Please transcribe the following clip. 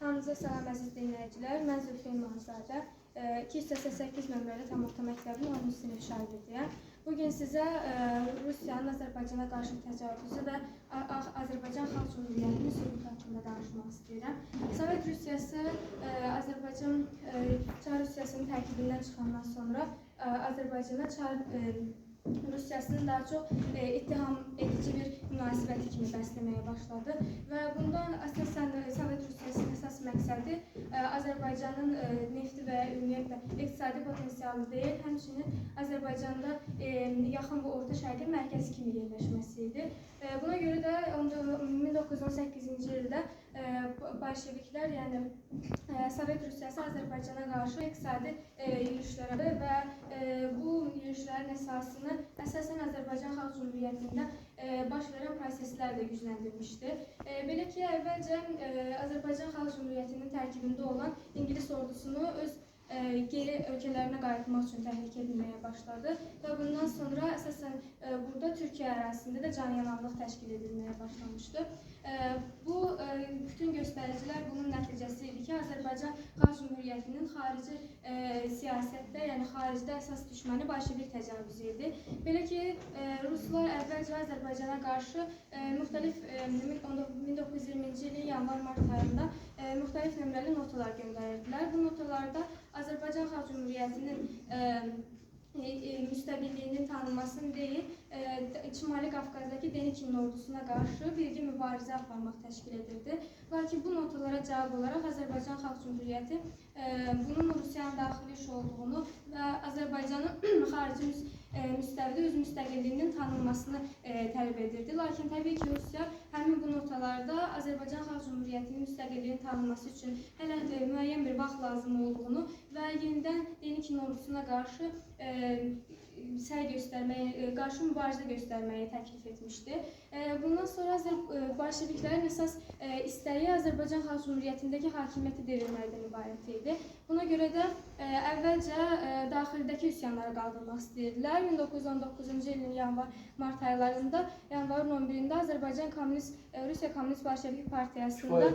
Hamınıza salam əziz dinləyicilər. Mən Zülfiyə İlmanzadə, 288 nömrəli tam orta məktəbin 10-cu sinif şagirdiyəm. Bugün sizə Rusiyanın Azərbaycana qarşı təcavüzü və Azərbaycan Xalq Cümhuriyyətinin süqutu haqqında danışmaq istəyirəm. Sovet Rusiyası Azərbaycan Çar Rusiyasının tərkibindən çıxandan sonra Azərbaycana Çar Rusiyasının daha çox ittiham edici bir münasibəti kimi bəsləməyə başladı və bundan əsasən Sovet Rusiyasının əsas məqsədi Azərbaycanın nefti və ümumiyyətlə iqtisadi potensialı deyil, həmçinin Azərbaycanda yaxın və orta şərqin mərkəzi kimi yerləşməsi idi. Buna görə də 1918-ci ildə Bolşeviklər, yəni Sovet Rusiyası Azərbaycana qarşı iqtisadi yürüşlərə və bu yürüşlərin əsasını əsasən Azərbaycan Xalq Cümhuriyyətində baş verən proseslər də gücləndirmişdi. Belə ki, əvvəlcə Azərbaycan Xalq Cümhuriyyətinin tərkibində olan İngilis ordusunu öz geri ölkələrinə qayıtmaq üçün təhlük edilməyə başladı və bundan sonra əsasən burada Türkiyə ərazisində də canyanalıq təşkil edilməyə başlamışdı. Bu bütün göstəricilər bunun nəticəsi idi ki, Azərbaycan Xalq Cümhuriyyətinin xarici siyasətdə, yəni xaricdə əsas düşməni bolşevik təcavüzü idi. Belə ki, Ruslar əvvəlcə Azərbaycana qarşı müxtəlif 1920-ci ilin yanvar-mart ayında müxtəlif nömrəli notalar göndərirdilər. Bu notalarda Azərbaycan Xalq Cümhuriyyətinin müstəqilliyinin tanınmasını deyil, Şimali Qafqazdakı Denikin ordusuna qarşı birgə mübarizə aparmaq təşkil edirdi. Lakin bu notalara cavab olaraq Azərbaycan Xalq Cümhuriyyəti bunun Rusiyanın daxili iş olduğunu və Azərbaycanın xarici müstəvidə öz müstəqilliyinin tanınmasını tələb edirdi. Lakin təbii ki, Rusiya həmin bu notalarda Azərbaycan Xalq Cümhuriyyətinin müstəqilliyinin tanınması üçün hələ müəyyən bir vaxt lazım olduğunu və yenidən Denikin ordusuna qarşı qarşı mübarizə göstərməyi təklif etmişdi. Bundan sonra bolşeviklərin əsas istəyi Azərbaycan Xalq Cümhuriyyətindəki hakimiyyəti devirməkdən ibarət idi. Buna görə də əvvəlcə daxildəki üsyanları qaldırmaq istəyirdilər. 1919-cu ilin yanvar-mart aylarında, yanvarın 11-də Azərbaycan Rusiya Kommunist Bolşevik Partiyasında